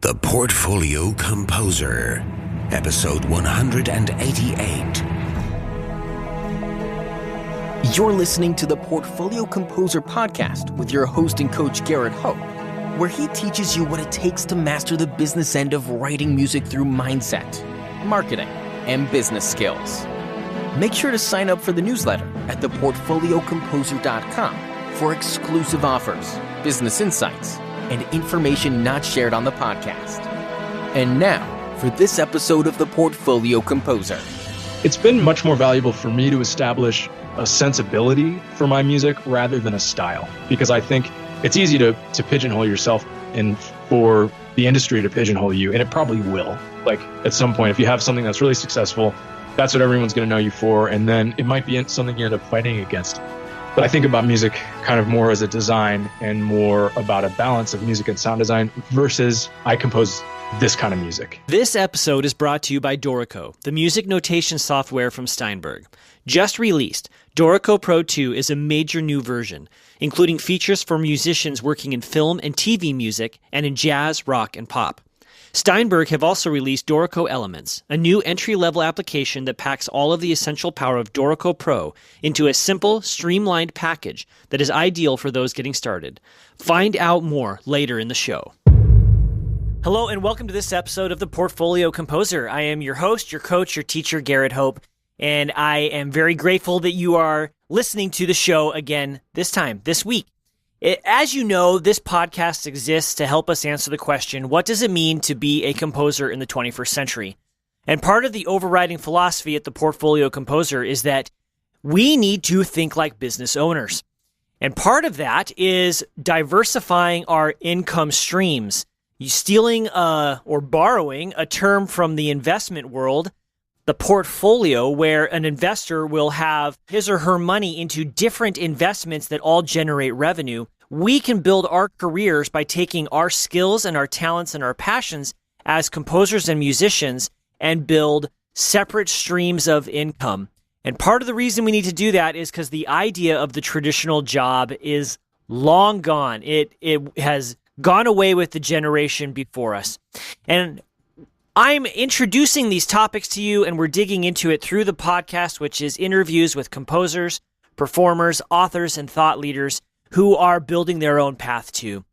The Portfolio Composer, episode 188. You're listening to the Portfolio Composer podcast with your host and coach, Garrett Hope, where he teaches you what it takes to master the business end of writing music through mindset, marketing, and business skills. Make sure to sign up for the newsletter at theportfoliocomposer.com for exclusive offers, business insights, and information not shared on the podcast. And now, for this episode of the Portfolio Composer. It's been much more valuable for me to establish a sensibility for my music rather than a style, because I think it's easy to pigeonhole yourself and for the industry to pigeonhole you, and it probably will. Like at some point, if you have something that's really successful, that's what everyone's going to know you for, and then it might be something you end up fighting against. But I think about music kind of more as a design and more about a balance of music and sound design versus I compose this kind of music. This episode is brought to you by Dorico, the music notation software from Steinberg. Just released, Dorico Pro 2 is a major new version, including features for musicians working in film and TV music and in jazz, rock, and pop. Steinberg have also released Dorico Elements, a new entry-level application that packs all of the essential power of Dorico Pro into a simple, streamlined package that is ideal for those getting started. Find out more later in the show. Hello and welcome to this episode of the Portfolio Composer. I am your host, your coach, your teacher, Garrett Hope, and I am very grateful that you are listening to the show again this week. As you know, this podcast exists to help us answer the question, what does it mean to be a composer in the 21st century? And part of the overriding philosophy at the Portfolio Composer is that we need to think like business owners. And part of that is diversifying our income streams. Stealing or borrowing a term from the investment world, the portfolio, where an investor will have his or her money into different investments that all generate revenue. We can build our careers by taking our skills and our talents and our passions as composers and musicians and build separate streams of income. And part of the reason we need to do that is because the idea of the traditional job is long gone. It has gone away with the generation before us. And I'm introducing these topics to you, and we're digging into it through the podcast, which is interviews with composers, performers, authors, and thought leaders who are building their own path too.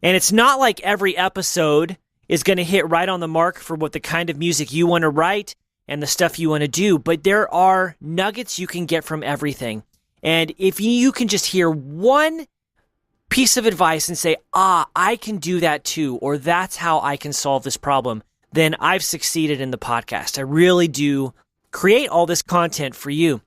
And it's not like every episode is going to hit right on the mark for what the kind of music you want to write and the stuff you want to do, but there are nuggets you can get from everything. And if you can just hear one piece of advice and say, I can do that too, or that's how I can solve this problem, then I've succeeded in the podcast. I really do create all this content for you.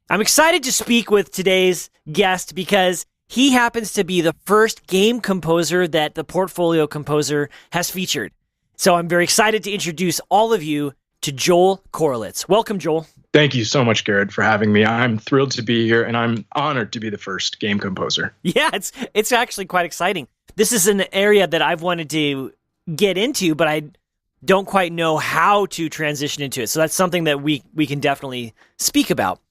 I'm excited to speak with today's guest because he happens to be the first game composer that the Portfolio Composer has featured. So I'm very excited to introduce all of you to Joel Corelitz. Welcome, Joel. Thank you so much, Garrett, for having me. I'm thrilled to be here, and I'm honored to be the first game composer. Yeah, it's actually quite exciting. This is an area that I've wanted to get into, but I don't quite know how to transition into it. So that's something that we can definitely speak about.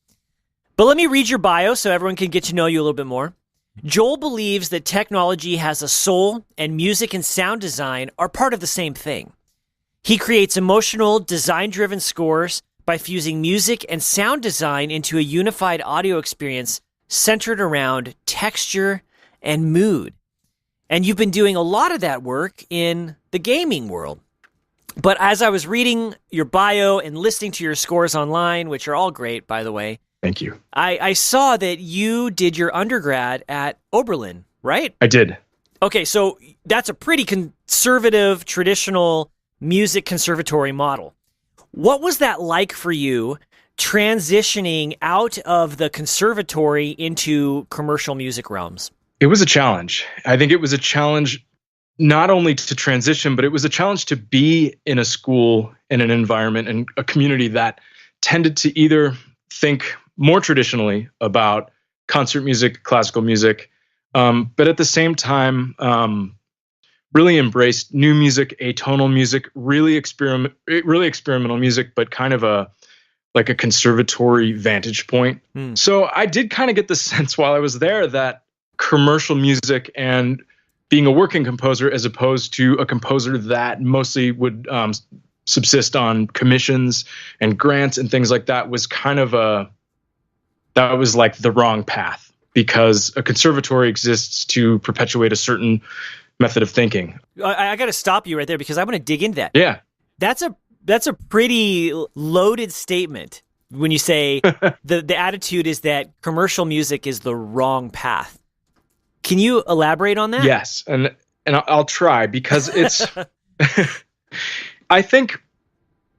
But let me read your bio so everyone can get to know you a little bit more. Joel believes that technology has a soul, and music and sound design are part of the same thing. He creates emotional, design-driven scores by fusing music and sound design into a unified audio experience centered around texture and mood. And you've been doing a lot of that work in the gaming world. But as I was reading your bio and listening to your scores online, which are all great, by the way. Thank you. I saw that you did your undergrad at Oberlin, right? I did. Okay, so that's a pretty conservative, traditional music conservatory model. What was that like for you transitioning out of the conservatory into commercial music realms? It was a challenge. I think it was a challenge not only to transition, but it was a challenge to be in a school, in an environment, and a community that tended to either think more traditionally about concert music, classical music, but at the same time, really embraced new music, atonal music, really experimental music, but kind of a conservatory vantage point. So I did kind of get the sense while I was there that commercial music and being a working composer as opposed to a composer that mostly would subsist on commissions and grants and things like that was kind of that was like the wrong path, because a conservatory exists to perpetuate a certain method of thinking. I got to stop you right there because I want to dig into that. Yeah. That's a pretty loaded statement when you say the attitude is that commercial music is the wrong path. Can you elaborate on that? Yes, and I'll try, because it's I think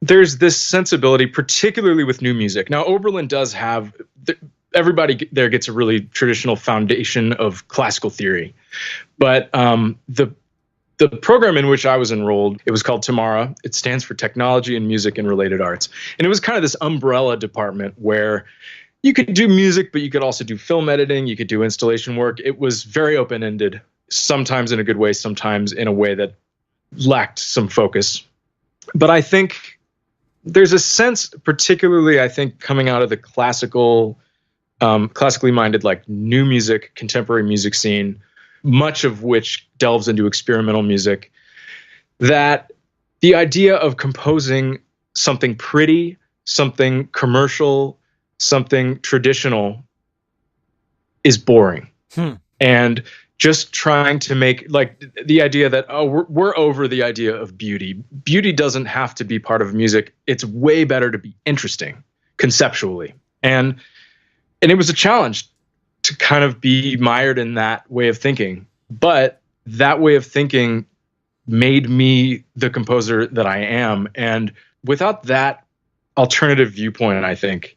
there's this sensibility, particularly with new music. Now, Oberlin does have everybody there gets a really traditional foundation of classical theory, but the program in which I was enrolled, it was called Tamara. It stands for Technology and Music and Related Arts. And it was kind of this umbrella department where you could do music, but you could also do film editing. You could do installation work. It was very open-ended, sometimes in a good way, sometimes in a way that lacked some focus. But I think there's a sense, particularly, I think, coming out of the classically minded, like new music, contemporary music scene, much of which delves into experimental music, that the idea of composing something pretty, something commercial, something traditional is boring. And just trying to make, like, the idea that, we're over the idea of beauty. Beauty doesn't have to be part of music. It's way better to be interesting conceptually. And it was a challenge to kind of be mired in that way of thinking. But that way of thinking made me the composer that I am. And without that alternative viewpoint, I think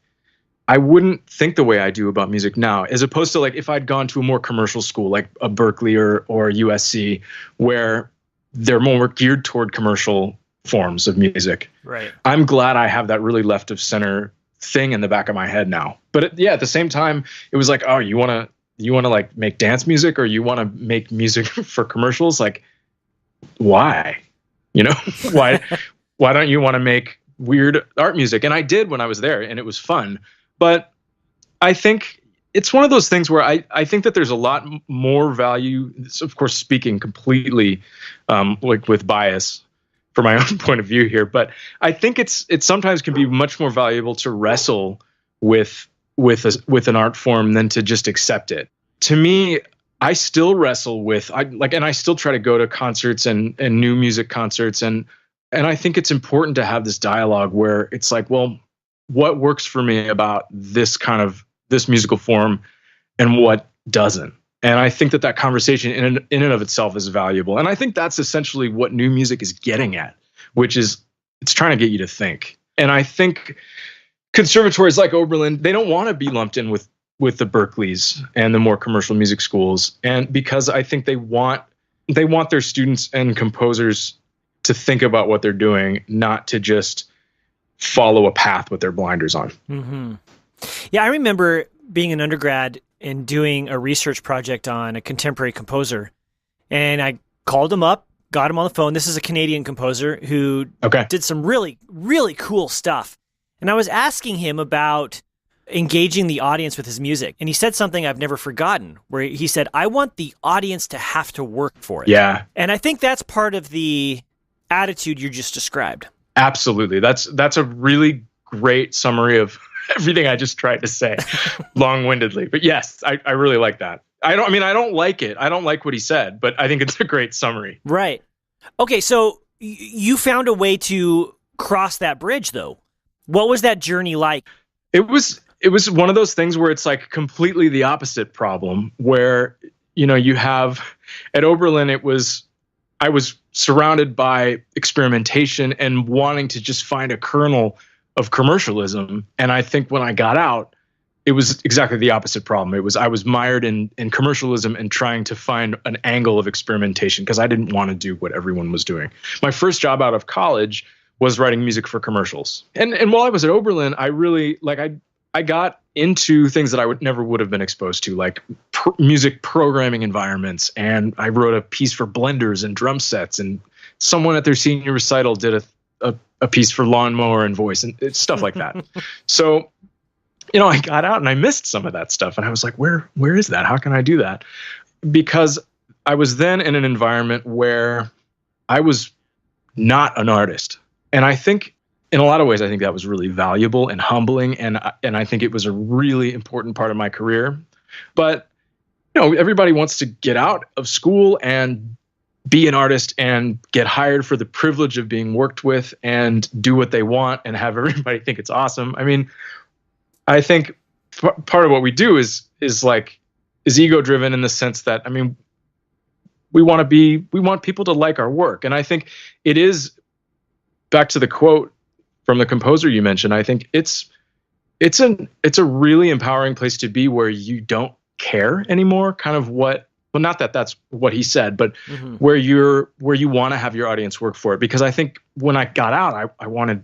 I wouldn't think the way I do about music now, as opposed to, like, if I'd gone to a more commercial school like a Berkeley or USC, where they're more geared toward commercial forms of music. Right. I'm glad I have that really left of center thing in the back of my head now. But at the same time, it was like, oh, you want to like make dance music, or you want to make music for commercials? Like, why? Why don't you want to make weird art music? And I did when I was there, and it was fun. But I think it's one of those things where I think that there's a lot more value, of course, speaking completely like with bias for my own point of view here, but I think it sometimes can be much more valuable to wrestle with an art form than to just accept it. To me, I still wrestle with and I still try to go to concerts and new music concerts, and I think it's important to have this dialogue where it's like, well, what works for me about this musical form and what doesn't? And I think that conversation in and of itself is valuable. And I think that's essentially what new music is getting at, which is it's trying to get you to think. And I think conservatories like Oberlin, they don't want to be lumped in with the Berkeleys and the more commercial music schools. And because I think they want their students and composers to think about what they're doing, not to just follow a path with their blinders on. Mm-hmm. Yeah, I remember being an undergrad and doing a research project on a contemporary composer. And I called him up, got him on the phone. This is a Canadian composer who did some really, really cool stuff. And I was asking him about engaging the audience with his music. And he said something I've never forgotten, where he said, I want the audience to have to work for it. Yeah. And I think that's part of the attitude you just described. Absolutely. That's a really great summary of everything I just tried to say long-windedly. But yes, I really like that. I don't like it. I don't like what he said, but I think it's a great summary. Right. Okay, so you found a way to cross that bridge, though. What was that journey like? It was one of those things where it's like completely the opposite problem, where, you have at Oberlin, I was surrounded by experimentation and wanting to just find a kernel of commercialism. And I think when I got out, it was exactly the opposite problem. I was mired in commercialism and trying to find an angle of experimentation because I didn't want to do what everyone was doing. My first job out of college was writing music for commercials. And while I was at Oberlin, I really I got into things that I never would have been exposed to, like music programming environments. And I wrote a piece for blenders and drum sets, and someone at their senior recital did a piece for lawnmower and voice and stuff like that. So, I got out and I missed some of that stuff. And I was like, where is that? How can I do that? Because I was then in an environment where I was not an artist. And I think in a lot of ways, I think that was really valuable and humbling. And I think it was a really important part of my career. But, everybody wants to get out of school and be an artist and get hired for the privilege of being worked with and do what they want and have everybody think it's awesome. I mean, I think part of what we do is ego driven in the sense that, I mean, we want people to like our work. And I think it is, back to the quote from the composer you mentioned, I think it's a really empowering place to be, where you don't care anymore, kind of not that that's what he said, but where you want to have your audience work for it. Because I think when I got out, I wanted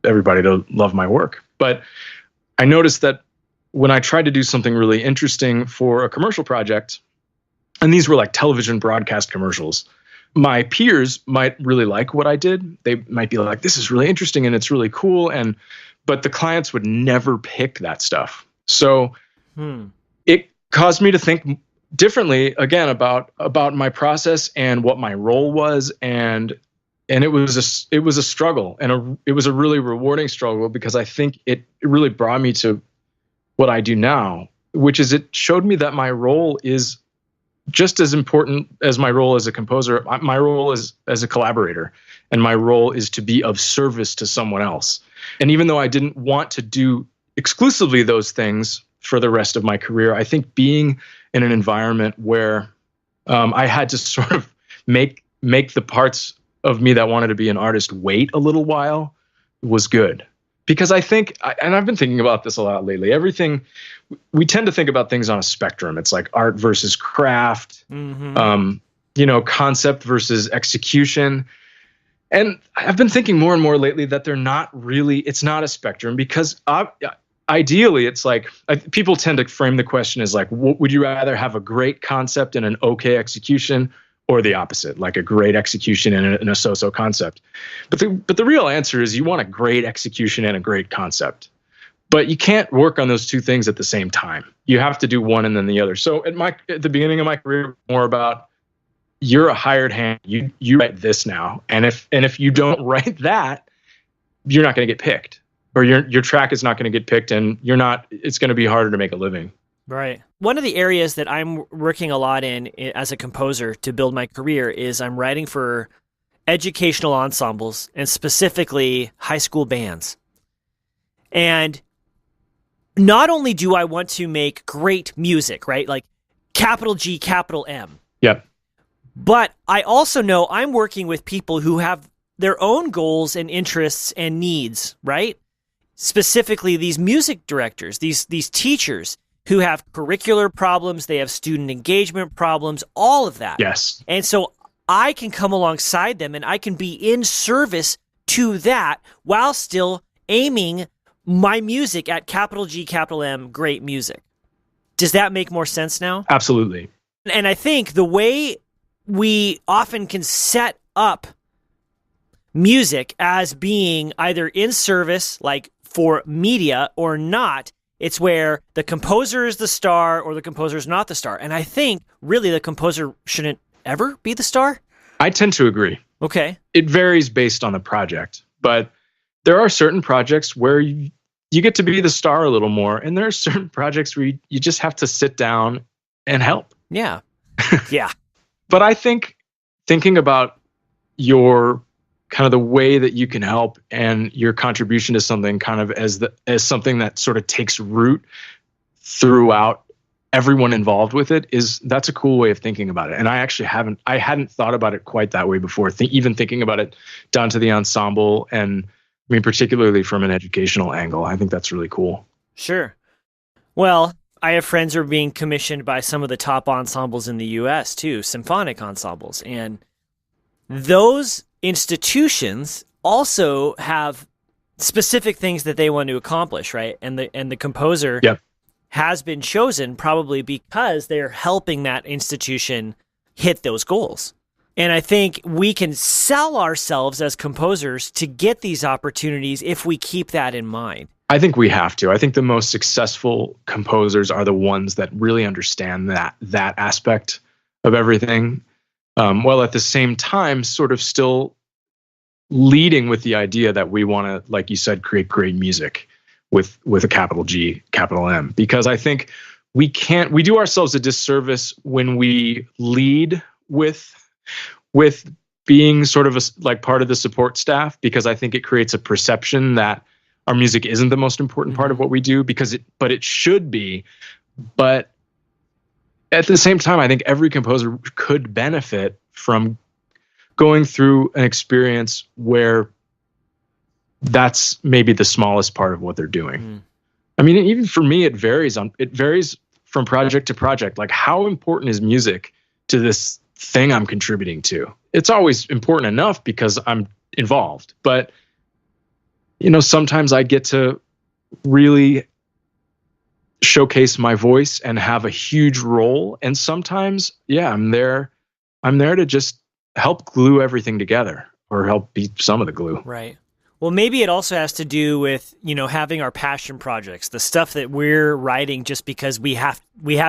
everybody to love my work. But I noticed that when I tried to do something really interesting for a commercial project, and these were like television broadcast commercials, my peers might really like what I did. They might be like, this is really interesting and it's really cool. But the clients would never pick that stuff. So it caused me to think differently again about my process and what my role was. And it was a struggle, and it was a really rewarding struggle, because I think it really brought me to what I do now, which is it showed me that my role is just as important as my role as a composer. My role is as a collaborator, and my role is to be of service to someone else. And even though I didn't want to do exclusively those things for the rest of my career, I think being in an environment where I had to sort of make the parts of me that wanted to be an artist wait a little while was good. Because I think, and I've been thinking about this a lot lately, we tend to think about things on a spectrum. It's like art versus craft, concept versus execution. And I've been thinking more and more lately that it's not a spectrum, because ideally it's like, people tend to frame the question as like, would you rather have a great concept and an okay execution, or the opposite, like a great execution and a so-so concept? But the real answer is you want a great execution and a great concept. But you can't work on those two things at the same time. You have to do one and then the other. So at the beginning of my career, more about, you're a hired hand. You write this now, and if you don't write that, you're not going to get picked, or your track is not going to get picked, and it's going to be harder to make a living. Right. One of the areas that I'm working a lot in as a composer to build my career is I'm writing for educational ensembles, and specifically high school bands. And not only do I want to make great music, right? Like capital G, capital M. Yep. But I also know I'm working with people who have their own goals and interests and needs, right? Specifically, these music directors, these teachers who have curricular problems, they have student engagement problems, all of that. Yes. And so I can come alongside them, and I can be in service to that while still aiming my music at capital G, capital M, great music. Does that make more sense now? Absolutely. And I think the way we often can set up music as being either in service, like for media, or not, it's where the composer is the star or the composer is not the star. And I think really the composer shouldn't ever be the star. I tend to agree. Okay. It varies based on the project, but there are certain projects where you get to be the star a little more, and there are certain projects where you just have to sit down and help. Yeah. Yeah. But I think thinking about your kind of the way that you can help and your contribution to something kind of as something that sort of takes root throughout everyone involved with it, that's a cool way of thinking about it. And I hadn't thought about it quite that way before, even thinking about it down to the ensemble, and I mean, particularly from an educational angle. I think that's really cool. Sure. Well, I have friends who are being commissioned by some of the top ensembles in the U.S. too, symphonic ensembles. And those institutions also have specific things that they want to accomplish, right? And the composer has been chosen probably because they're helping that institution hit those goals. And I think we can sell ourselves as composers to get these opportunities if we keep that in mind. I think we have to. I think the most successful composers are the ones that really understand that aspect of everything, while at the same time sort of still leading with the idea that we want to, like you said, create great music with a capital G, capital M. Because I think we do ourselves a disservice when we lead with being sort of like part of the support staff, because I think it creates a perception that our music isn't the most important part of what we do, but it should be. But at the same time, I think every composer could benefit from going through an experience where that's maybe the smallest part of what they're doing. I mean, even for me, it varies from project to project. Like, how important is music to this thing I'm contributing to? It's always important enough because I'm involved, but sometimes I get to really showcase my voice and have a huge role. And sometimes, I'm there to just help glue everything together, or help be some of the glue. Right. Well, maybe it also has to do with, having our passion projects, the stuff that we're writing just because we have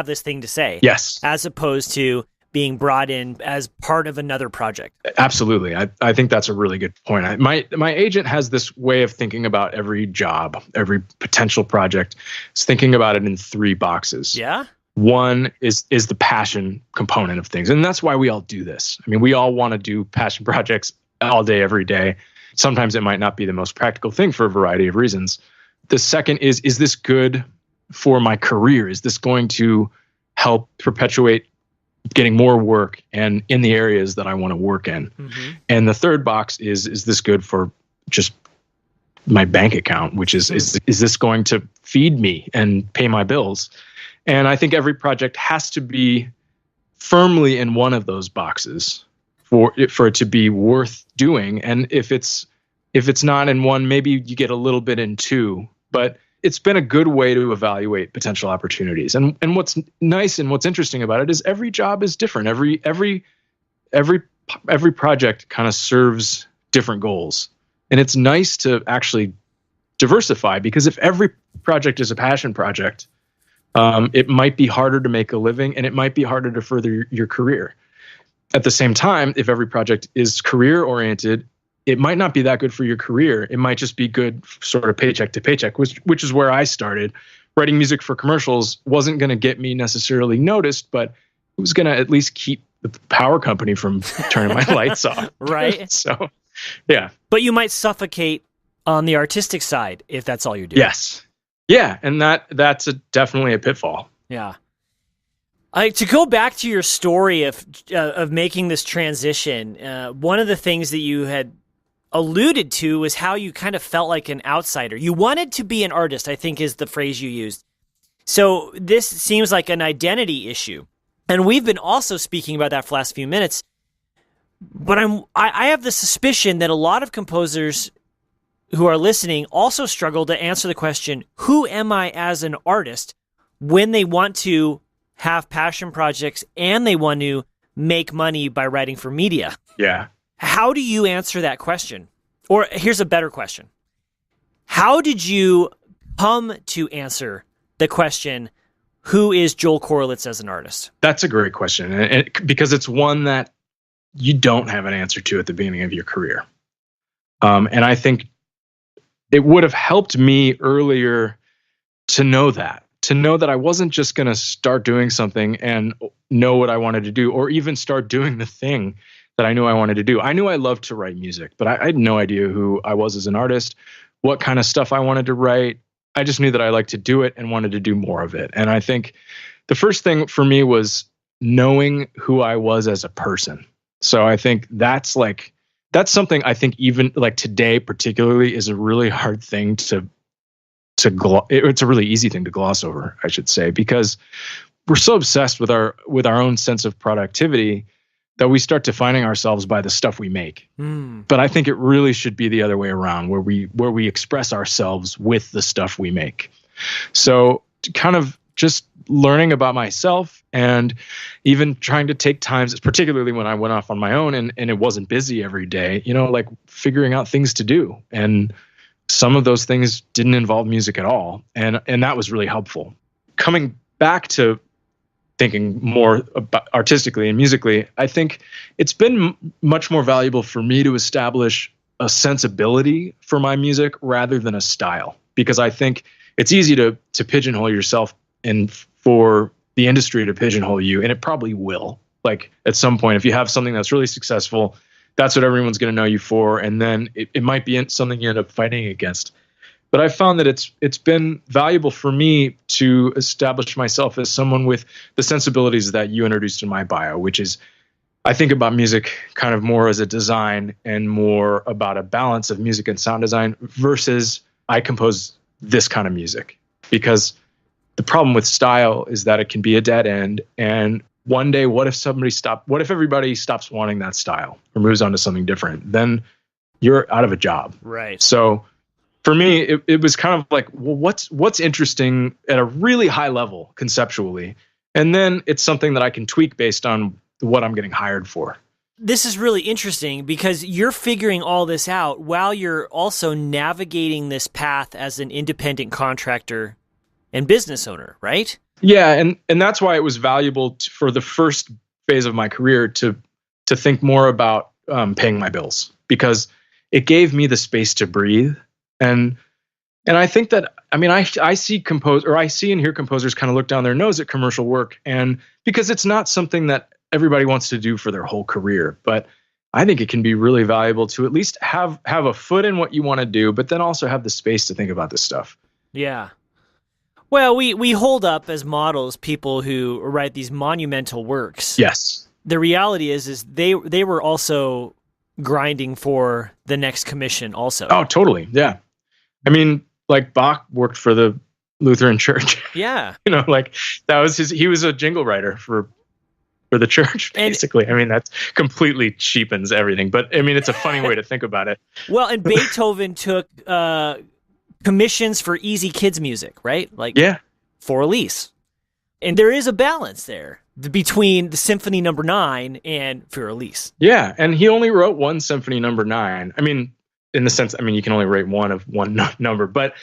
this thing to say. Yes. As opposed to being brought in as part of another project. Absolutely. I think that's a really good point. My agent has this way of thinking about every job, every potential project. Is thinking about it in 3 boxes. Yeah. One is the passion component of things. And that's why we all do this. I mean, we all want to do passion projects all day, every day. Sometimes it might not be the most practical thing for a variety of reasons. The second is this good for my career? Is this going to help perpetuate getting more work and in the areas that I want to work in? Mm-hmm. And the third box is this good for just my bank account, which is this going to feed me and pay my bills? And I think every project has to be firmly in one of those boxes for it to be worth doing. And if it's not in one, maybe you get a little bit in 2, but it's been a good way to evaluate potential opportunities. And what's nice and what's interesting about it is every job is different. Every project kind of serves different goals. And it's nice to actually diversify, because if every project is a passion project, it might be harder to make a living, and it might be harder to further your career. At the same time, if every project is career oriented, it might not be that good for your career. It might just be good sort of paycheck to paycheck, which is where I started. Writing music for commercials wasn't going to get me necessarily noticed, but it was going to at least keep the power company from turning my lights off. Right. So, yeah. But you might suffocate on the artistic side if that's all you're doing. Yes. Yeah, and that's definitely a pitfall. Yeah. To go back to your story of making this transition, one of the things that you had alluded to was how you kind of felt like an outsider. You wanted to be an artist, I think is the phrase you used. So this seems like an identity issue. And we've been also speaking about that for the last few minutes. But I have the suspicion that a lot of composers who are listening also struggle to answer the question, who am I as an artist, when they want to have passion projects and they want to make money by writing for media? Yeah. How do you answer that question? Or here's a better question. How did you come to answer the question, who is Joel Corelitz as an artist? That's a great question, and because it's one that you don't have an answer to at the beginning of your career. And I think it would have helped me earlier to know that I wasn't just going to start doing something and know what I wanted to do, or even start doing the thing that I knew I wanted to do. I knew I loved to write music, but I had no idea who I was as an artist, what kind of stuff I wanted to write. I just knew that I liked to do it and wanted to do more of it. And I think the first thing for me was knowing who I was as a person. So I think that's something I think even like today particularly is a really hard thing it's a really easy thing to gloss over, I should say, because we're so obsessed with our own sense of productivity that we start defining ourselves by the stuff we make. But I think it really should be the other way around, where we express ourselves with the stuff we make. So kind of just learning about myself, and even trying to take times, particularly when I went off on my own and it wasn't busy every day, like figuring out things to do. And some of those things didn't involve music at all. And that was really helpful. Coming back to thinking more about artistically and musically, I think it's been much more valuable for me to establish a sensibility for my music rather than a style, because I think it's easy to pigeonhole yourself and for the industry to pigeonhole you, and it probably will. Like at some point, if you have something that's really successful, that's what everyone's going to know you for, and then it might be something you end up fighting against. But I found that it's been valuable for me to establish myself as someone with the sensibilities that you introduced in my bio, which is I think about music kind of more as a design and more about a balance of music and sound design versus I compose this kind of music. Because the problem with style is that it can be a dead end. And one day, what if everybody stops wanting that style or moves on to something different? Then you're out of a job. Right. So for me, it was kind of like, well, what's interesting at a really high level conceptually, and then it's something that I can tweak based on what I'm getting hired for. This is really interesting because you're figuring all this out while you're also navigating this path as an independent contractor and business owner, right? Yeah, and that's why it was valuable for the first phase of my career to think more about paying my bills, because it gave me the space to breathe. And I think that, I mean, I see and hear composers kind of look down their nose at commercial work, and because it's not something that everybody wants to do for their whole career. But I think it can be really valuable to at least have a foot in what you want to do, but then also have the space to think about this stuff. Yeah. Well, we hold up as models people who write these monumental works. Yes. The reality is they were also grinding for the next commission also. Oh, totally. Yeah. I mean, like Bach worked for the Lutheran Church. Yeah. Like that was he was a jingle writer for the church, basically. I mean, that completely cheapens everything, but I mean, it's a funny way to think about it. Well, and Beethoven took commissions for easy kids music, right? Like for release. And there is a balance there between the Symphony No. 9 and for release. Yeah, and he only wrote one Symphony No. 9. I mean, in the sense, you can only write one of one number, but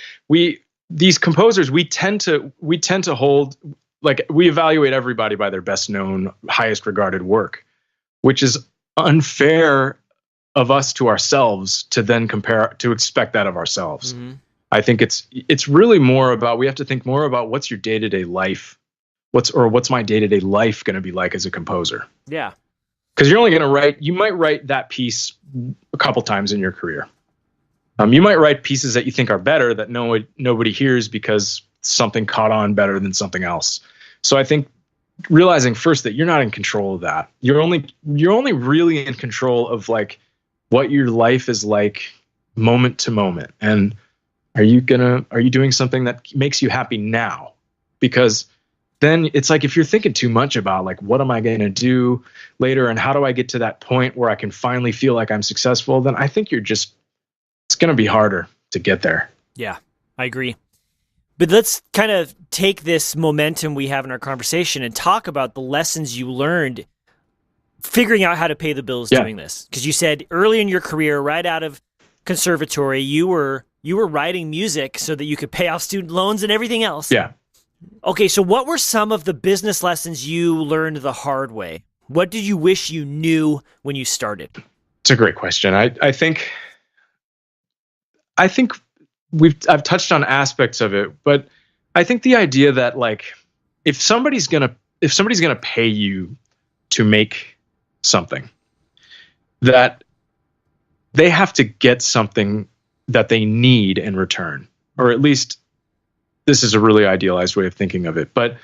these composers, we tend to hold, like, we evaluate everybody by their best known, highest regarded work, which is unfair of us to ourselves to then expect that of ourselves. Mm-hmm. I think it's really more about, we have to think more about what's your day-to-day life, what's my day-to-day life going to be like as a composer? Yeah. Because you're only going to you might write that piece a couple times in your career. You might write pieces that you think are better that nobody hears because something caught on better than something else. So I think realizing first that you're not in control of that. You're only really in control of like what your life is like moment to moment. And are you doing something that makes you happy now? Because then it's like, if you're thinking too much about like, what am I going to do later? And how do I get to that point where I can finally feel like I'm successful? Then I think it's going to be harder to get there. Yeah, I agree. But let's kind of take this momentum we have in our conversation and talk about the lessons you learned figuring out how to pay the bills doing this. Because you said early in your career, right out of conservatory, you were writing music so that you could pay off student loans and everything else. Yeah. Okay, so what were some of the business lessons you learned the hard way? What did you wish you knew when you started? It's a great question. I think I've touched on aspects of it, but I think the idea that like if somebody's gonna pay you to make something, that they have to get something that they need in return, or at least this is a really idealized way of thinking of it. But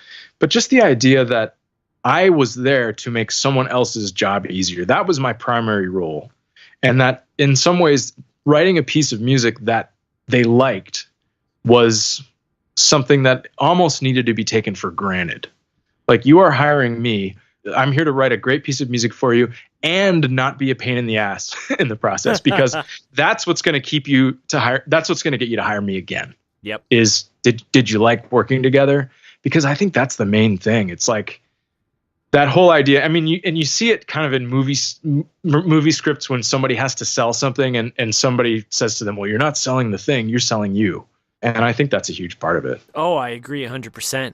just the idea that I was there to make someone else's job easier. That was my primary role. And that in some ways, writing a piece of music that they liked was something that almost needed to be taken for granted. Like, you are hiring me. I'm here to write a great piece of music for you and not be a pain in the ass in the process, because that's what's going to keep you to hire. That's what's going to get you to hire me again. Yep. Is did you like working together? Because I think that's the main thing. It's like that whole idea. I mean, you see it kind of in movie scripts when somebody has to sell something and somebody says to them, well, you're not selling the thing, you're selling you. And I think that's a huge part of it. Oh, I agree 100%.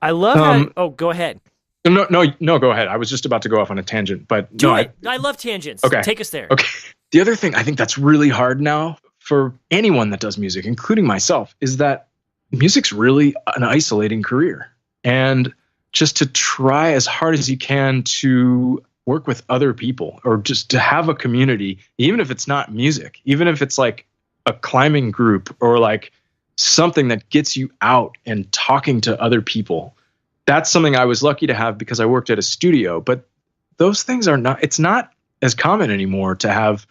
I love how, go ahead. No, go ahead. I was just about to go off on a tangent, but Do it. I love tangents. Okay. Take us there. Okay. The other thing I think that's really hard now for anyone that does music, including myself, is that music's really an isolating career. And just to try as hard as you can to work with other people or just to have a community, even if it's not music, even if it's like a climbing group or like something that gets you out and talking to other people. That's something I was lucky to have because I worked at a studio, but those things it's not as common anymore to have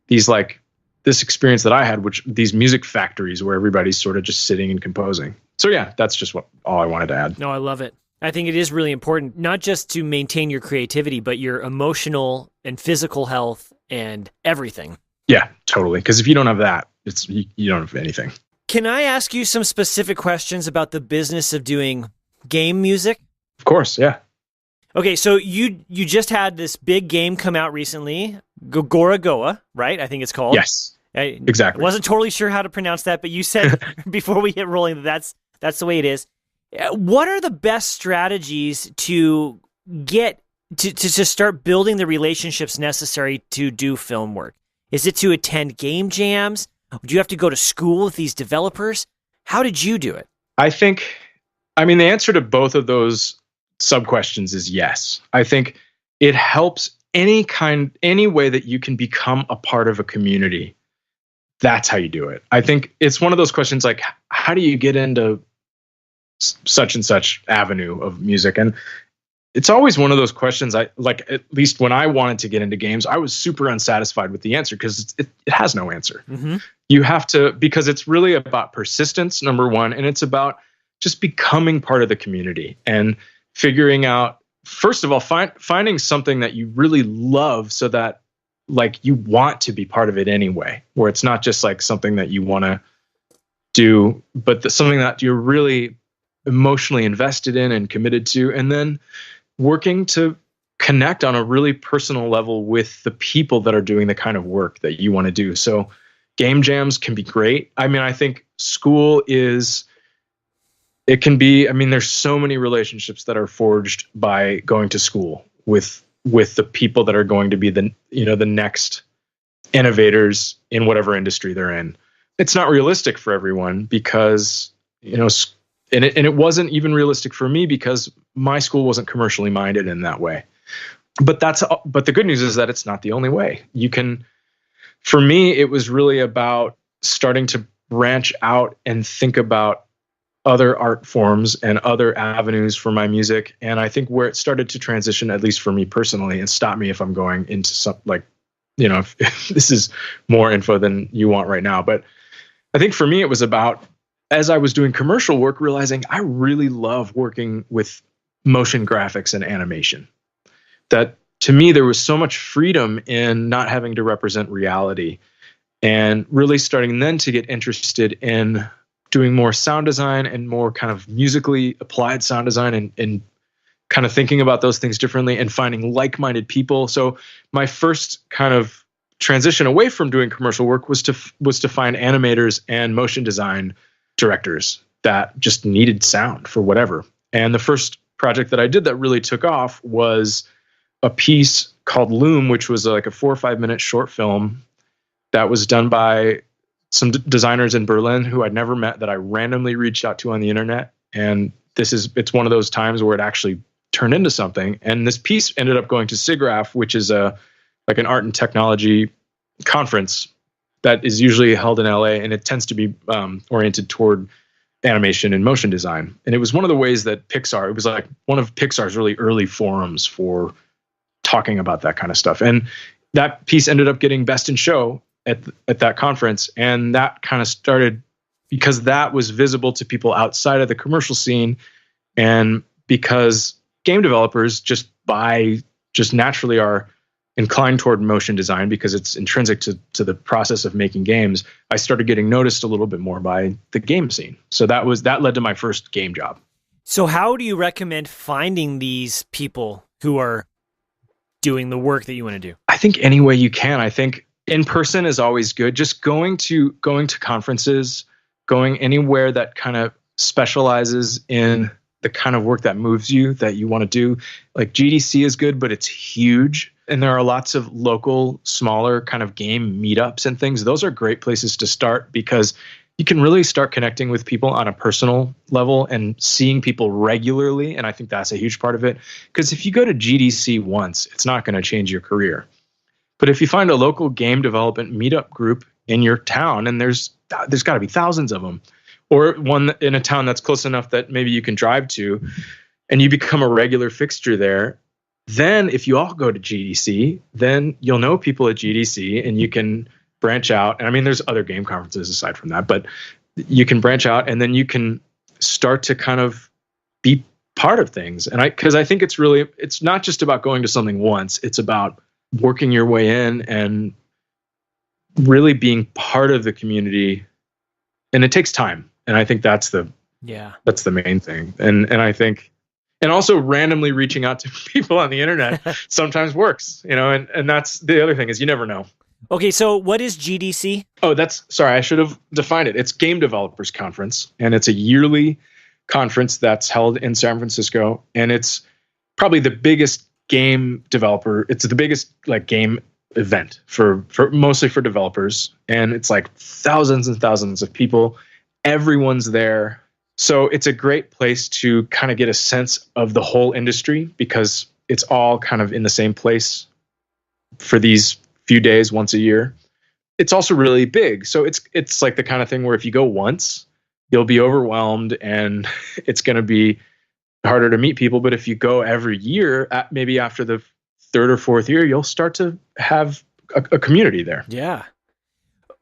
these like this experience that I had, which these music factories where everybody's sort of just sitting and composing. So yeah, that's just all I wanted to add. No, I love it. I think it is really important, not just to maintain your creativity, but your emotional and physical health and everything. Yeah, totally. Because if you don't have that, you don't have anything. Can I ask you some specific questions about the business of doing game music? Of course, yeah. Okay, so you just had this big game come out recently, Gorogoa, right? I think it's called. Yes, exactly. I wasn't totally sure how to pronounce that, but you said before we hit rolling that's the way it is. What are the best strategies to get to start building the relationships necessary to do film work? Is it to attend game jams? Do you have to go to school with these developers? How did you do it? The answer to both of those sub-questions is yes. I think it helps any way that you can become a part of a community. That's how you do it. I think it's one of those questions like, how do you get into such and such avenue of music? And it's always one of those questions at least when I wanted to get into games, I was super unsatisfied with the answer because it has no answer. Mm-hmm. You have to, because it's really about persistence, number one, and it's about just becoming part of the community and figuring out, first of all, finding something that you really love so that like you want to be part of it anyway, where it's not just like something that you want to do, but something that you're really emotionally invested in and committed to, and then working to connect on a really personal level with the people that are doing the kind of work that you want to do. So game jams can be great. I think school there's so many relationships that are forged by going to school with the people that are going to be the next innovators in whatever industry they're in. It's not realistic for everyone because, and it wasn't even realistic for me because my school wasn't commercially minded in that way. But the good news is that it's not the only way. For me, it was really about starting to branch out and think about other art forms and other avenues for my music. And I think where it started to transition, at least for me personally, and stop me if I'm going into some if this is more info than you want right now. But I think for me, it was about, as I was doing commercial work, realizing I really love working with motion graphics and animation. That to me, there was so much freedom in not having to represent reality, and really starting then to get interested in doing more sound design and more kind of musically applied sound design and kind of thinking about those things differently and finding like-minded people. So my first kind of transition away from doing commercial work was to find animators and motion design directors that just needed sound for whatever. And the first project that I did that really took off was a piece called Loom, which was like a 4 or 5 minute short film that was done by some designers in Berlin who I'd never met, that I randomly reached out to on the internet. And it's one of those times where it actually turned into something. And this piece ended up going to SIGGRAPH, which is like an art and technology conference that is usually held in LA, and it tends to be oriented toward animation and motion design. And it was one of the ways that it was like one of Pixar's really early forums for talking about that kind of stuff. And that piece ended up getting Best in Show at that conference. And that kind of started because that was visible to people outside of the commercial scene. And because game developers just naturally are inclined toward motion design because it's intrinsic to the process of making games, I started getting noticed a little bit more by the game scene. So that led to my first game job. So how do you recommend finding these people who are doing the work that you want to do? I think any way you can. I think in person is always good. Just going to conferences, going anywhere that kind of specializes in the kind of work that moves you, that you want to do. Like GDC is good, but it's huge. And there are lots of local, smaller kind of game meetups and things. Those are great places to start because you can really start connecting with people on a personal level and seeing people regularly. And I think that's a huge part of it. Because if you go to GDC once, it's not going to change your career. But if you find a local game development meetup group in your town, and there's got to be thousands of them, or one in a town that's close enough that maybe you can drive to, and you become a regular fixture there, then if you all go to GDC, then you'll know people at GDC and you can branch out. And I mean, there's other game conferences aside from that, but you can branch out and then you can start to kind of be part of things. And because I think it's not just about going to something once, it's about working your way in and really being part of the community. And it takes time. And I think that's the main thing. And I think, and also randomly reaching out to people on the internet sometimes works, and that's the other thing is you never know. Okay. So what is GDC? Oh, sorry. I should have defined it. It's Game Developers Conference, and it's a yearly conference that's held in San Francisco. And it's probably the biggest game developer. It's the biggest game event for mostly for developers. And it's like thousands and thousands of people. Everyone's there. So it's a great place to kind of get a sense of the whole industry because it's all kind of in the same place for these few days once a year. It's also really big. So it's like the kind of thing where if you go once, you'll be overwhelmed and it's going to be harder to meet people. But if you go every year, maybe after the third or fourth year, you'll start to have a community there. Yeah.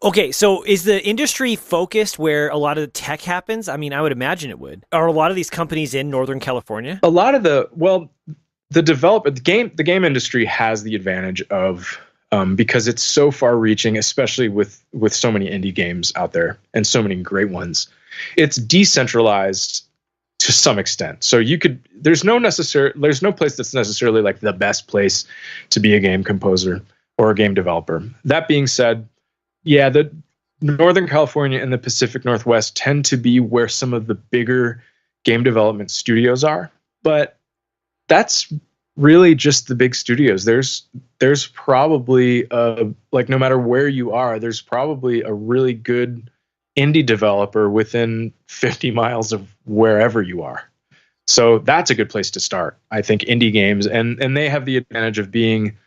Okay, so is the industry focused where a lot of the tech happens? I mean, I would imagine it would. Are a lot of these companies in Northern California? A lot of the game industry has the advantage of because it's so far-reaching, especially with so many indie games out there and so many great ones. It's decentralized to some extent. So there's no place that's necessarily like the best place to be a game composer or a game developer. That being said, yeah, the Northern California and the Pacific Northwest tend to be where some of the bigger game development studios are, but that's really just the big studios. There's probably no matter where you are, there's probably a really good indie developer within 50 miles of wherever you are. So that's a good place to start. I think indie games, and they have the advantage of being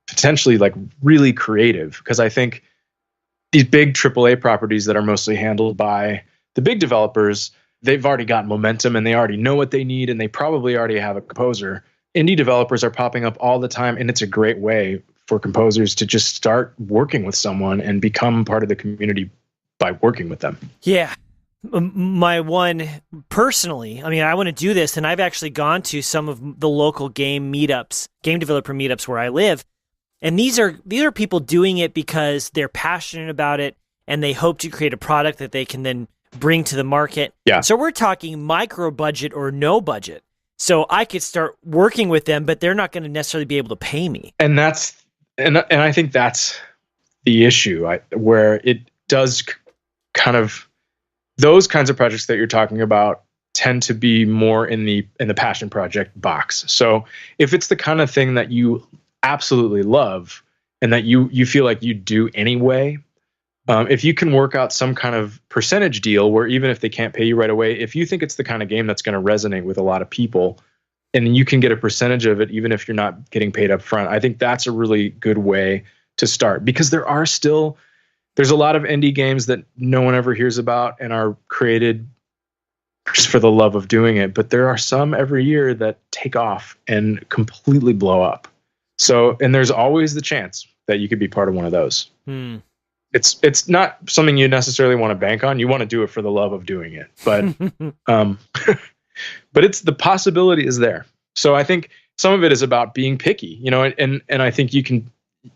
potentially like really creative, because I think these big AAA properties that are mostly handled by the big developers, they've already got momentum and they already know what they need and they probably already have a composer. Indie developers are popping up all the time, and it's a great way for composers to just start working with someone and become part of the community by working with them. Yeah. My one, personally, I mean, I want to do this, and I've actually gone to some of the local game developer meetups where I live. And these are people doing it because they're passionate about it and they hope to create a product that they can then bring to the market. Yeah. So we're talking micro budget or no budget. So I could start working with them, but they're not going to necessarily be able to pay me. And I think that's the issue, where it does kind of, those kinds of projects that you're talking about tend to be more in the passion project box. So if it's the kind of thing that you absolutely love and that you feel like you do anyway, if you can work out some kind of percentage deal where even if they can't pay you right away, if you think it's the kind of game that's going to resonate with a lot of people and you can get a percentage of it even if you're not getting paid up front, I think that's a really good way to start, because there's a lot of indie games that no one ever hears about and are created just for the love of doing it, but there are some every year that take off and completely blow up. So, and there's always the chance that you could be part of one of those. It's not something you necessarily want to bank on. You want to do it for the love of doing it, but but it's, the possibility is there. So I think some of it is about being picky, and I think you can,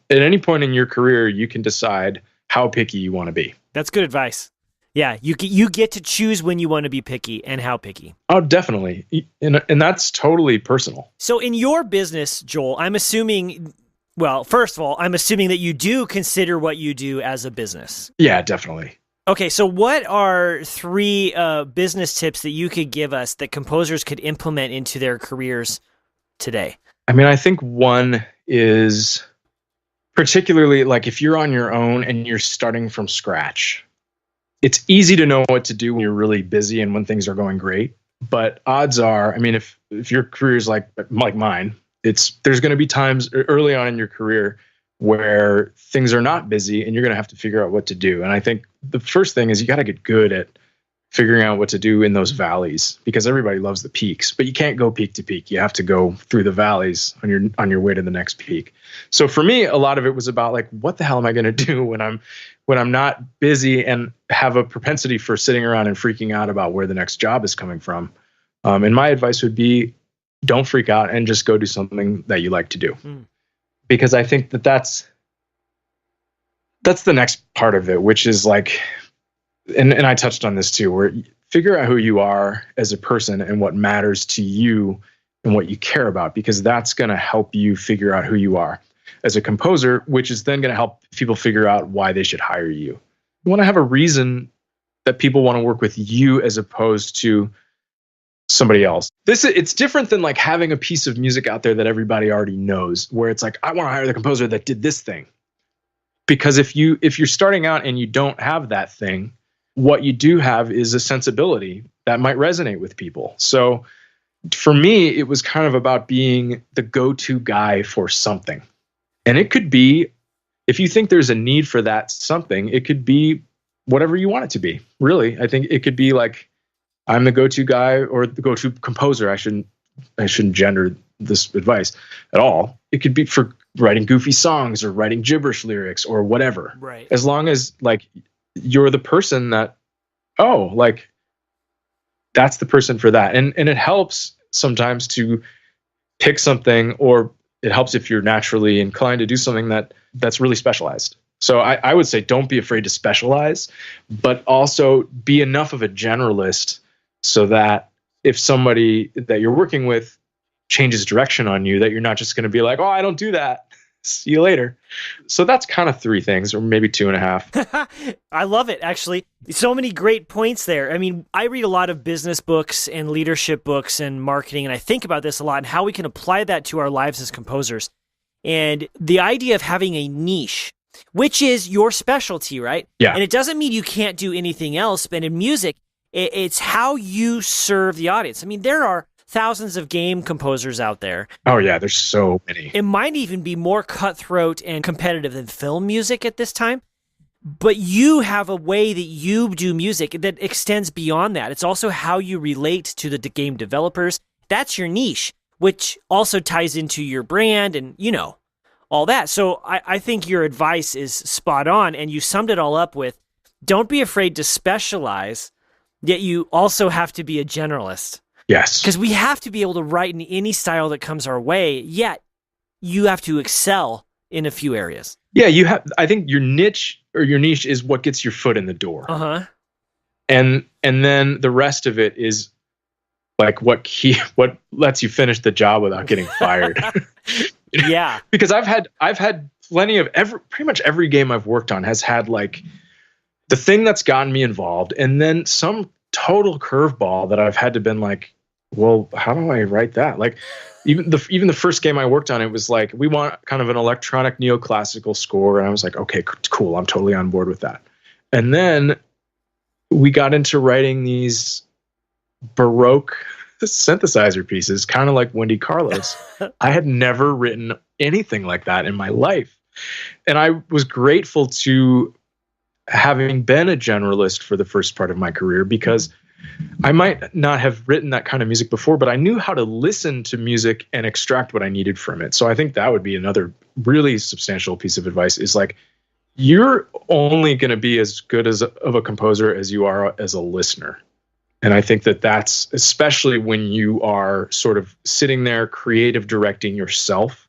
at any point in your career, you can decide how picky you want to be. That's good advice. Yeah, you get to choose when you want to be picky and how picky. Oh, definitely. And that's totally personal. So in your business, Joel, I'm assuming, well, first of all, I'm assuming that you do consider what you do as a business. Yeah, definitely. Okay, so what are 3 business tips that you could give us that composers could implement into their careers today? I mean, I think one is particularly like if you're on your own and you're starting from scratch, it's easy to know what to do when you're really busy and when things are going great. But odds are, I mean, if your career is like mine, there's going to be times early on in your career where things are not busy and you're going to have to figure out what to do. And I think the first thing is you got to get good at figuring out what to do in those valleys, because everybody loves the peaks, but you can't go peak to peak. You have to go through the valleys on your way to the next peak. So for me, a lot of it was about like, what the hell am I going to do when I'm not busy and have a propensity for sitting around and freaking out about where the next job is coming from. And my advice would be, don't freak out and just go do something that you like to do. Because I think that's the next part of it, which is like, and I touched on this too, where figure out who you are as a person and what matters to you and what you care about, because that's going to help you figure out who you are as a composer, which is then going to help people figure out why they should hire you. You want to have a reason that people want to work with you as opposed to somebody else. It's different than like having a piece of music out there that everybody already knows, where it's like, I want to hire the composer that did this thing. Because if you're starting out and you don't have that thing, what you do have is a sensibility that might resonate with people. So for me, it was kind of about being the go-to guy for something. And it could be, if you think there's a need for that something, it could be whatever you want it to be. Really, I think it could be like, I'm the go-to guy or the go-to composer. I shouldn't gender this advice at all. It could be for writing goofy songs or writing gibberish lyrics or whatever. Right. As long as like you're the person that, like that's the person for that. And it helps sometimes to pick something, or it helps if you're naturally inclined to do something that's really specialized. So I would say don't be afraid to specialize, but also be enough of a generalist so that if somebody that you're working with changes direction on you, that you're not just going to be like, I don't do that. See you later. So that's kind of 3 things, or maybe 2.5. I love it, actually. So many great points there. I mean, I read a lot of business books and leadership books and marketing, and I think about this a lot and how we can apply that to our lives as composers. And the idea of having a niche, which is your specialty, right? Yeah. And it doesn't mean you can't do anything else, but in music, it's how you serve the audience. I mean, there are thousands of game composers out there. Oh yeah, there's so many. It might even be more cutthroat and competitive than film music at this time, but you have a way that you do music that extends beyond that. It's also how you relate to the game developers. That's your niche, which also ties into your brand and, all that. So I think your advice is spot on, and you summed it all up with, don't be afraid to specialize, yet you also have to be a generalist. Yes. Because we have to be able to write in any style that comes our way, yet you have to excel in a few areas. Yeah, I think your niche is what gets your foot in the door. Uh-huh. And then the rest of it is like what lets you finish the job without getting fired. Yeah. Because I've had plenty of pretty much every game I've worked on has had like the thing that's gotten me involved, and then some total curveball that I've had to been like, well, how do I write that? Like even the first game I worked on, it was like, we want kind of an electronic neoclassical score. And I was like, okay, cool. I'm totally on board with that. And then we got into writing these Baroque synthesizer pieces, kind of like Wendy Carlos. I had never written anything like that in my life. And I was grateful to having been a generalist for the first part of my career, because I might not have written that kind of music before, but I knew how to listen to music and extract what I needed from it. So I think that would be another really substantial piece of advice, is like, you're only going to be as good of a composer as you are as a listener. And I think that's especially when you are sort of sitting there creative directing yourself,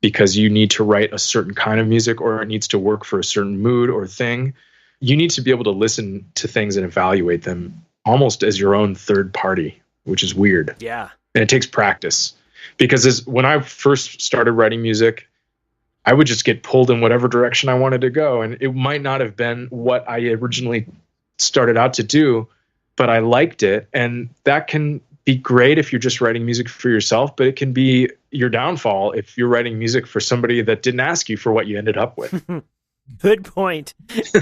because you need to write a certain kind of music, or it needs to work for a certain mood or thing. You need to be able to listen to things and evaluate them almost as your own third party, which is weird. Yeah. And it takes practice, because when I first started writing music, I would just get pulled in whatever direction I wanted to go. And it might not have been what I originally started out to do, but I liked it. And that can be great if you're just writing music for yourself, but it can be your downfall if you're writing music for somebody that didn't ask you for what you ended up with. Good point.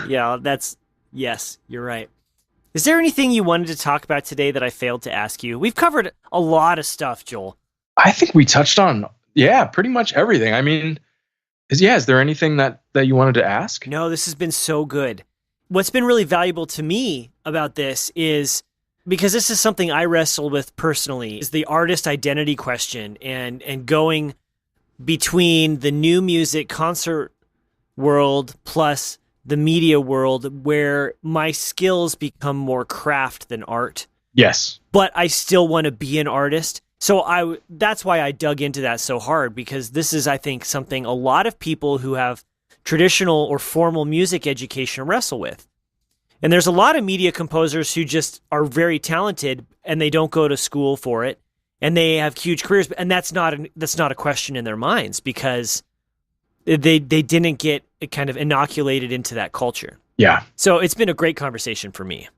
Yeah, yes, you're right. Is there anything you wanted to talk about today that I failed to ask you? We've covered a lot of stuff, Joel. I think we touched on, pretty much everything. I mean, is there anything that you wanted to ask? No, this has been so good. What's been really valuable to me about this is, because this is something I wrestle with personally, is the artist identity question and going between the new music concert world plus the media world, where my skills become more craft than art. Yes. But I still want to be an artist. So that's why I dug into that so hard, because this is, I think, something a lot of people who have traditional or formal music education wrestle with. And there's a lot of media composers who just are very talented and they don't go to school for it and they have huge careers. And that's not a question in their minds, because they didn't get kind of inoculated into that culture. Yeah. So it's been a great conversation for me.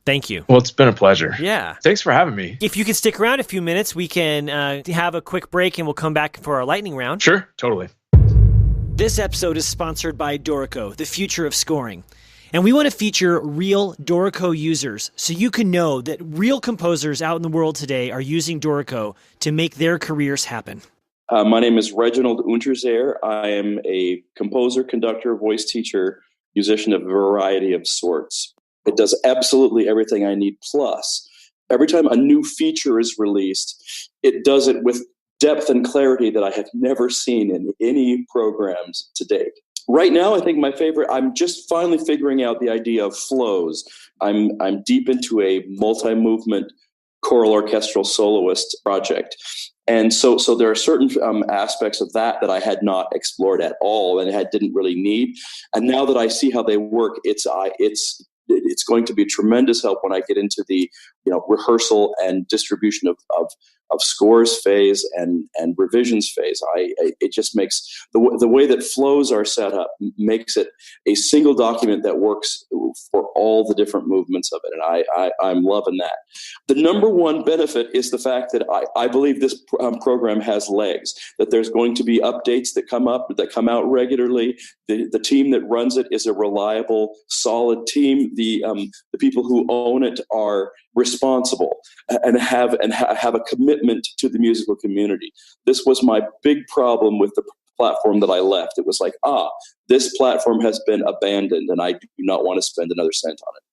Thank you. Well, it's been a pleasure. Yeah. Thanks for having me. If you could stick around a few minutes, we can have a quick break and we'll come back for our lightning round. Sure, totally. This episode is sponsored by Dorico, the future of scoring. And we want to feature real Dorico users so you can know that real composers out in the world today are using Dorico to make their careers happen. My name is Reginald Unterzehr. I am a composer, conductor, voice teacher, musician of a variety of sorts. It does absolutely everything I need. Plus, every time a new feature is released, it does it with depth and clarity that I have never seen in any programs to date. Right now, I think my favorite, I'm just finally figuring out the idea of flows. I'm deep into a multi-movement choral orchestral soloist project. And so there are certain aspects of that I had not explored at all and didn't really need. And now that I see how they work, it's going to be a tremendous help when I get into the rehearsal and distribution of scores phase and revisions phase. It just makes the way that flows are set up makes it a single document that works for all the different movements of it, and I'm loving that. The number one benefit is the fact that I believe this program has legs. That there's going to be updates that come out regularly. The team that runs it is a reliable, solid team. The people who own it are responsible and have a commitment to the musical community. This was my big problem with the platform that I left. It was like, this platform has been abandoned and I do not want to spend another cent on it.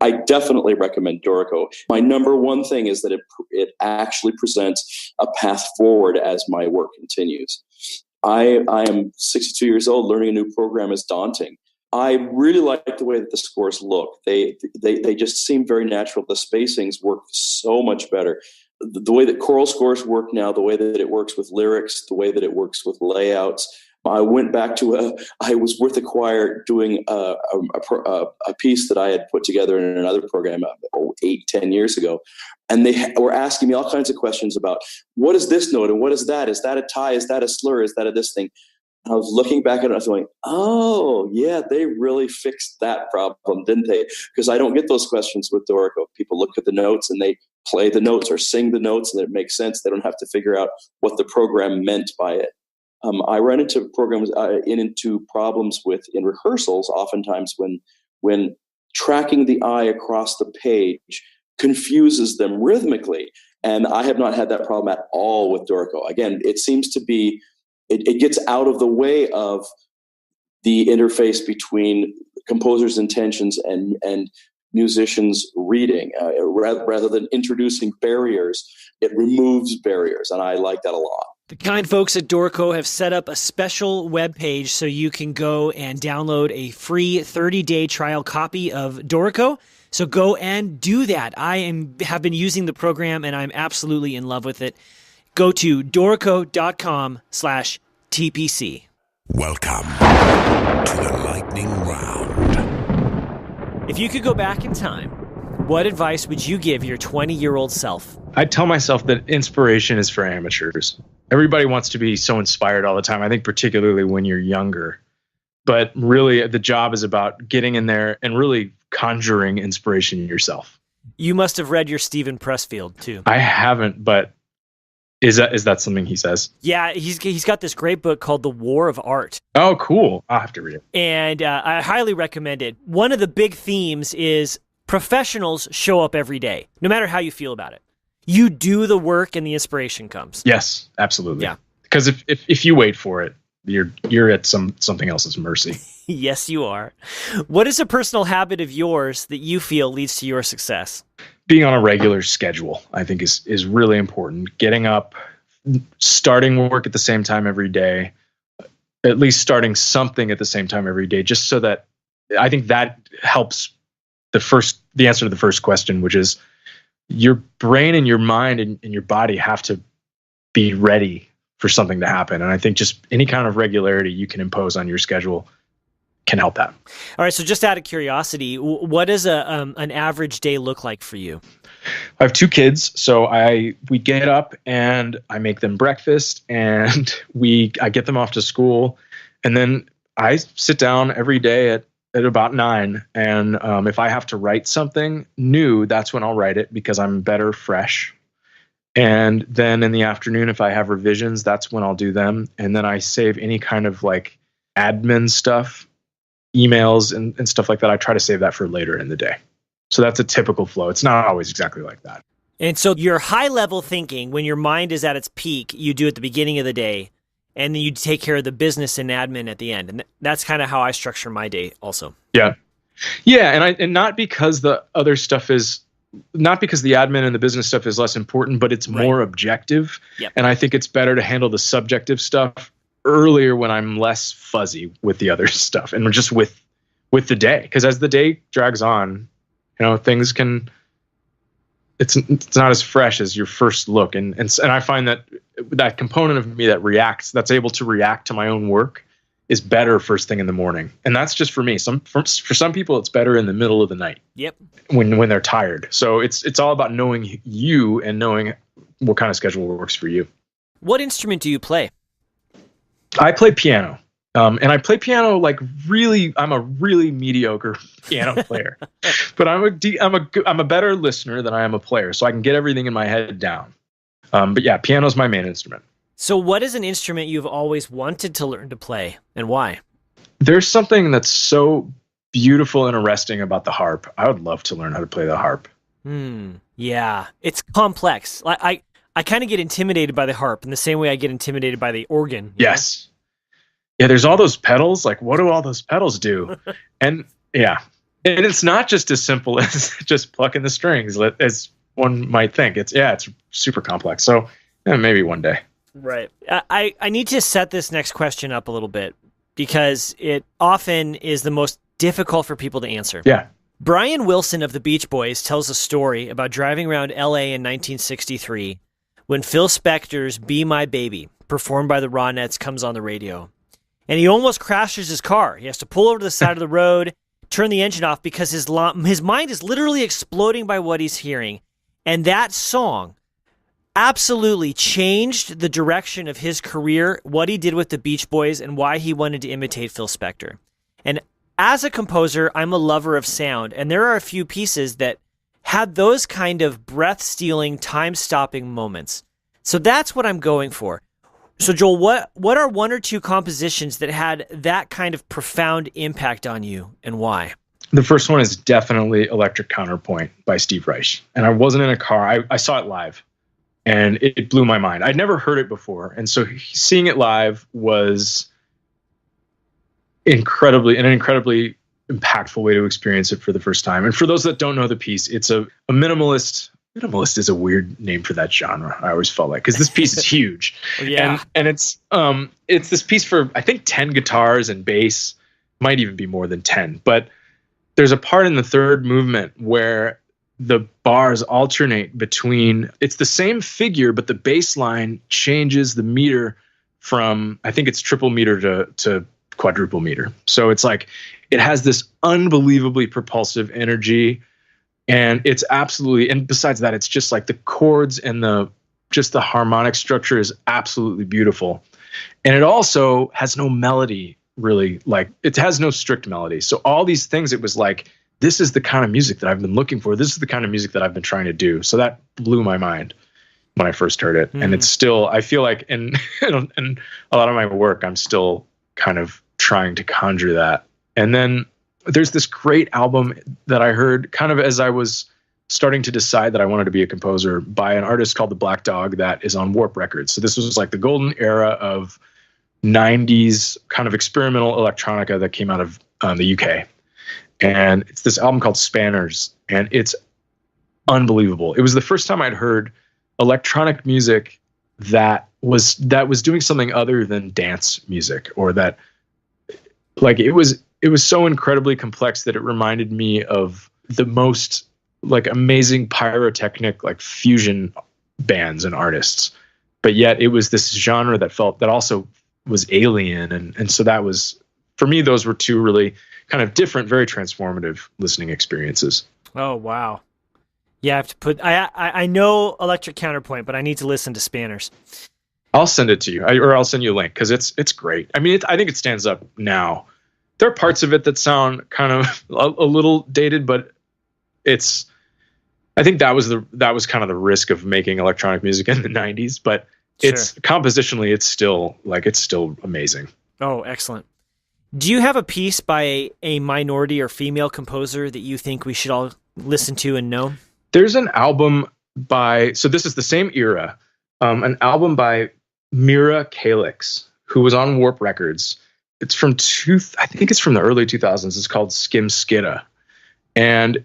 I definitely recommend Dorico. My number one thing is that it actually presents a path forward as my work continues. I am 62 years old. Learning a new program is daunting. I really like the way that the scores look. They just seem very natural. The spacings work so much better. The way that choral scores work now, the way that it works with lyrics, the way that it works with layouts. I went back to I was with the choir doing a piece that I had put together in another program 8-10 years ago. And they were asking me all kinds of questions about, what is this note and what is that? Is that a tie? Is that a slur? Is that a this thing? I was looking back at it, I was going, oh, yeah, they really fixed that problem, didn't they? Because I don't get those questions with Dorico. People look at the notes and they play the notes or sing the notes and it makes sense. They don't have to figure out what the program meant by it. I run into problems in rehearsals, oftentimes when tracking the eye across the page confuses them rhythmically. And I have not had that problem at all with Dorico. Again, it seems to be, it gets out of the way of the interface between composers' intentions and musicians' reading. Rather than introducing barriers, it removes barriers, and I like that a lot. The kind folks at Dorico have set up a special web page so you can go and download a free 30-day trial copy of Dorico. So go and do that. Have been using the program, and I'm absolutely in love with it. Go to dorico.com/TPC. Welcome to the lightning round. If you could go back in time, what advice would you give your 20-year-old self? I'd tell myself that inspiration is for amateurs. Everybody wants to be so inspired all the time. I think particularly when you're younger. But really, the job is about getting in there and really conjuring inspiration yourself. You must have read your Stephen Pressfield too. I haven't, but is that something he says? Yeah, he's got this great book called The War of Art. Oh, cool. I'll have to read it. And I highly recommend it. One of the big themes is professionals show up every day, no matter how you feel about it. You do the work and the inspiration comes. Yes, absolutely. Yeah. Because if you wait for it, you're at something else's mercy. Yes, you are. What is a personal habit of yours that you feel leads to your success? Being on a regular schedule, I think, is really important. Getting up, starting work at the same time every day, at least starting something at the same time every day, just so that I think that helps the answer to the first question, which is your brain and your mind and your body have to be ready for something to happen. And I think just any kind of regularity you can impose on your schedule can help that. All right. So just out of curiosity, what does an average day look like for you? I have 2 kids. So we get up and I make them breakfast and I get them off to school. And then I sit down every day at about 9. And if I have to write something new, that's when I'll write it because I'm better fresh. And then in the afternoon, if I have revisions, that's when I'll do them. And then I save any kind of like admin stuff, emails and stuff like that. I try to save that for later in the day. So that's a typical flow. It's not always exactly like that. And so your high level thinking, when your mind is at its peak, you do at the beginning of the day, and then you take care of the business and admin at the end. And that's kind of how I structure my day also. Yeah. Yeah. And not because the other stuff not because the admin and the business stuff is less important, but it's more objective. Yep. And I think it's better to handle the subjective stuff earlier when I'm less fuzzy with the other stuff and just with the day. Because as the day drags on, things can, it's not as fresh as your first look. And I find that component of me that's able to react to my own work is better first thing in the morning. And that's just for me. For some people, it's better in the middle of the night. Yep. When they're tired. So it's all about knowing you and knowing what kind of schedule works for you. What instrument do you play? I play piano. And I play piano I'm a really mediocre piano player, but I'm a better listener than I am a player. So I can get everything in my head down. But yeah, piano's my main instrument. So what is an instrument you've always wanted to learn to play, and why? There's something that's so beautiful and arresting about the harp. I would love to learn how to play the harp. Yeah, it's complex. I kind of get intimidated by the harp in the same way I get intimidated by the organ. Yes. Yeah, there's all those pedals. Like, what do all those pedals do? And yeah, and it's not just as simple as just plucking the strings as one might think. It's super complex. So maybe one day. Right. I need to set this next question up a little bit because it often is the most difficult for people to answer. Yeah. Brian Wilson of the Beach Boys tells a story about driving around L.A. in 1963 when Phil Spector's Be My Baby, performed by the Ronettes, comes on the radio. And he almost crashes his car. He has to pull over to the side of the road, turn the engine off because his mind is literally exploding by what he's hearing. And that song absolutely changed the direction of his career, what he did with the Beach Boys, and why he wanted to imitate Phil Spector. And as a composer, I'm a lover of sound, and there are a few pieces that had those kind of breath-stealing, time-stopping moments. So that's what I'm going for. So Joel, what are 1 or 2 compositions that had that kind of profound impact on you, and why? The first one is definitely Electric Counterpoint by Steve Reich. And I wasn't in a car. I saw it live. And it blew my mind. I'd never heard it before. And so seeing it live was an incredibly impactful way to experience it for the first time. And for those that don't know the piece, it's a minimalist. Minimalist is a weird name for that genre. I always felt like, because this piece is huge. Yeah. And it's this piece for, I think, 10 guitars and bass, might even be more than 10. But there's a part in the third movement where the bars alternate between, it's the same figure, but the bass line changes the meter from, I think it's triple meter to quadruple meter. So it's like, it has this unbelievably propulsive energy, and it's absolutely, and besides that, it's just like the chords and the harmonic structure is absolutely beautiful. And it also has no melody, really, like it has no strict melody. So all these things, it was like this is the kind of music that I've been looking for. This is the kind of music that I've been trying to do. So that blew my mind when I first heard it. And it's still, I feel like in a lot of my work, I'm still kind of trying to conjure that. And then there's this great album that I heard kind of as I was starting to decide that I wanted to be a composer, by an artist called the Black Dog that is on Warp Records. So this was like the golden era of 90s kind of experimental electronica that came out of the UK. And it's this album called Spanners, and it's unbelievable. It was the first time I'd heard electronic music that was doing something other than dance music, or that, like, it was so incredibly complex that it reminded me of the most like amazing pyrotechnic, like fusion bands and artists. But yet it was this genre that also was alien. And so that was, for me, those were two really kind of different, very transformative listening experiences. Oh, wow. Yeah, I have to put, I know Electric Counterpoint, but I need to listen to Spanners. I'll send it to you, or I'll send you a link, because it's great. I mean, I think it stands up now. There are parts of it that sound kind of a little dated, but I think that was kind of the risk of making electronic music in the 90s, but it's compositionally, it's still amazing. Oh, excellent. Do you have a piece by a minority or female composer that you think we should all listen to and know? There's an album so this is the same era, an album by Mira Calix, who was on Warp Records. It's from I think it's from the early 2000s. It's called Skim Skidda. And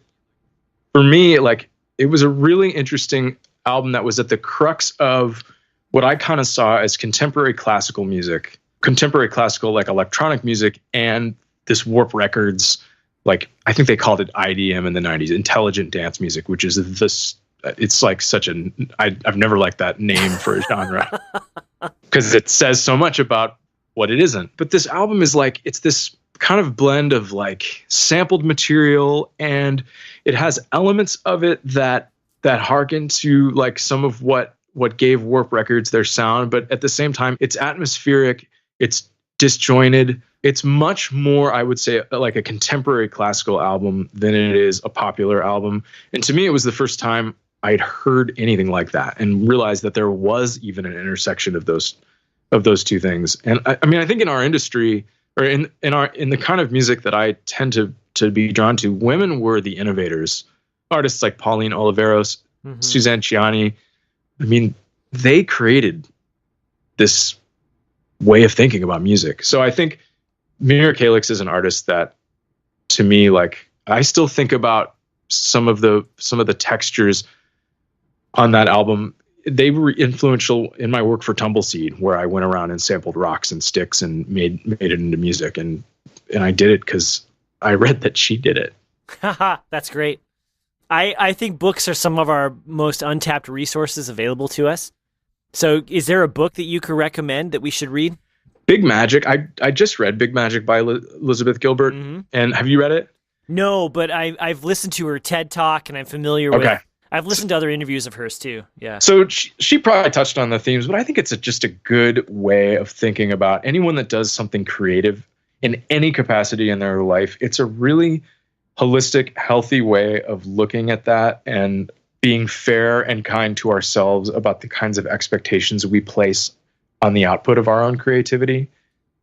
for me, like, it was a really interesting album that was at the crux of what I kind of saw as contemporary classical music, like electronic music, and this Warp Records, like, I think they called it IDM in the 90s, intelligent dance music, which is it's like I've never liked that name for a genre because it says so much about what it isn't. But this album is like, it's this kind of blend of like sampled material, and it has elements of it that harken to like some of what gave Warp Records their sound, but at the same time, it's atmospheric, it's disjointed. It's much more, I would say, like a contemporary classical album than it is a popular album. And to me, it was the first time I'd heard anything like that and realized that there was even an intersection of those two things. And I mean, I think in our industry, or in the kind of music that I tend to be drawn to, women were the innovators. Artists like Pauline Oliveros, Suzanne Ciani. I mean, they created this way of thinking about music. So I think Mira Calix is an artist that, to me, like, I still think about some of the textures on that album. They were influential in my work for Tumbleseed, where I went around and sampled rocks and sticks and made it into music. And I did it because I read that she did it. That's great. I think books are some of our most untapped resources available to us. So is there a book that you could recommend that we should read? Big Magic. I just read Big Magic by Elizabeth Gilbert. And have you read it? No, but I've listened to her TED Talk, and I'm familiar with. I've listened to other interviews of hers too. Yeah. So she probably touched on the themes, but I think it's just a good way of thinking about anyone that does something creative in any capacity in their life. It's a really holistic, healthy way of looking at that and being fair and kind to ourselves about the kinds of expectations we place on the output of our own creativity.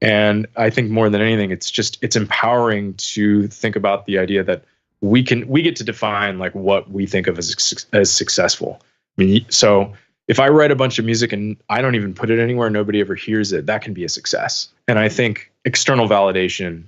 And I think more than anything, it's empowering to think about the idea that we get to define like what we think of as successful. I mean, so if I write a bunch of music and I don't even put it anywhere, nobody ever hears it, that can be a success. And I think external validation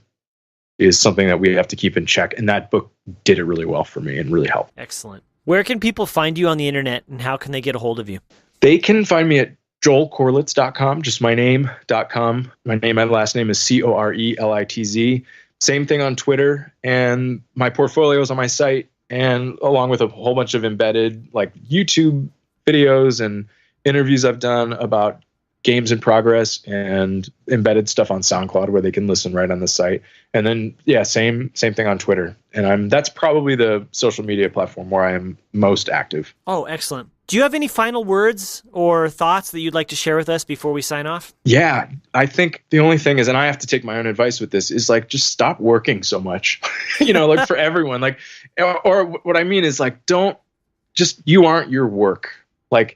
is something that we have to keep in check. And that book did it really well for me and really helped. Excellent. Where can people find you on the internet, and how can they get a hold of you? They can find me at joelcorelitz.com, just my name.com. My name and last name is Corelitz. Same thing on Twitter, and my portfolio is on my site, and along with a whole bunch of embedded like YouTube videos and interviews I've done about games in progress, and embedded stuff on SoundCloud where they can listen right on the site. And then, yeah, same thing on Twitter. And that's probably the social media platform where I am most active. Oh, excellent. Do you have any final words or thoughts that you'd like to share with us before we sign off? Yeah, I think the only thing is, and I have to take my own advice with this, is like, just stop working so much, like for everyone, like, or what I mean is like, you aren't your work. Like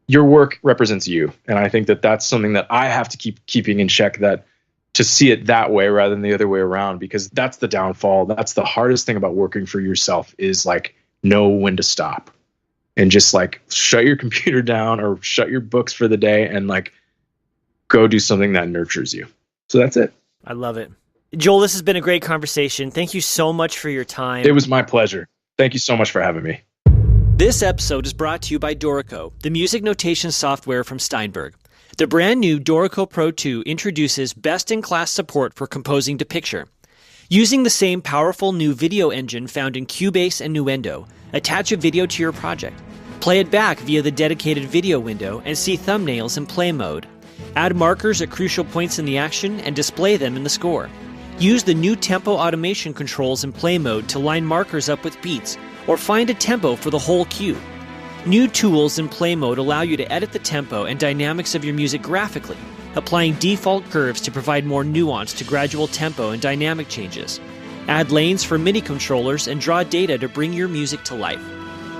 your work represents you. And I think that that's something that I have to keep keeping in check, that to see it that way rather than the other way around, because that's the downfall. That's the hardest thing about working for yourself, is like, know when to stop. And just like shut your computer down or shut your books for the day and like go do something that nurtures you. So that's it. I love it. Joel, this has been a great conversation. Thank you so much for your time. It was my pleasure. Thank you so much for having me. This episode is brought to you by Dorico, the music notation software from Steinberg. The brand new Dorico Pro 2 introduces best-in-class support for composing to picture. Using the same powerful new video engine found in Cubase and Nuendo, attach a video to your project. Play it back via the dedicated video window and see thumbnails in play mode. Add markers at crucial points in the action and display them in the score. Use the new tempo automation controls in play mode to line markers up with beats, or find a tempo for the whole cue. New tools in play mode allow you to edit the tempo and dynamics of your music graphically, applying default curves to provide more nuance to gradual tempo and dynamic changes. Add lanes for MIDI controllers and draw data to bring your music to life.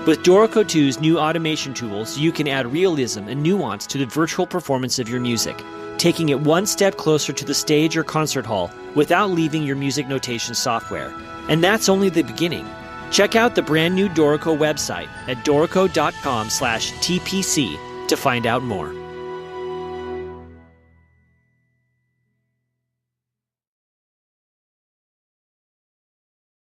With Dorico 2's new automation tools, you can add realism and nuance to the virtual performance of your music, taking it one step closer to the stage or concert hall without leaving your music notation software. And that's only the beginning. Check out the brand new Dorico website at dorico.com/TPC to find out more.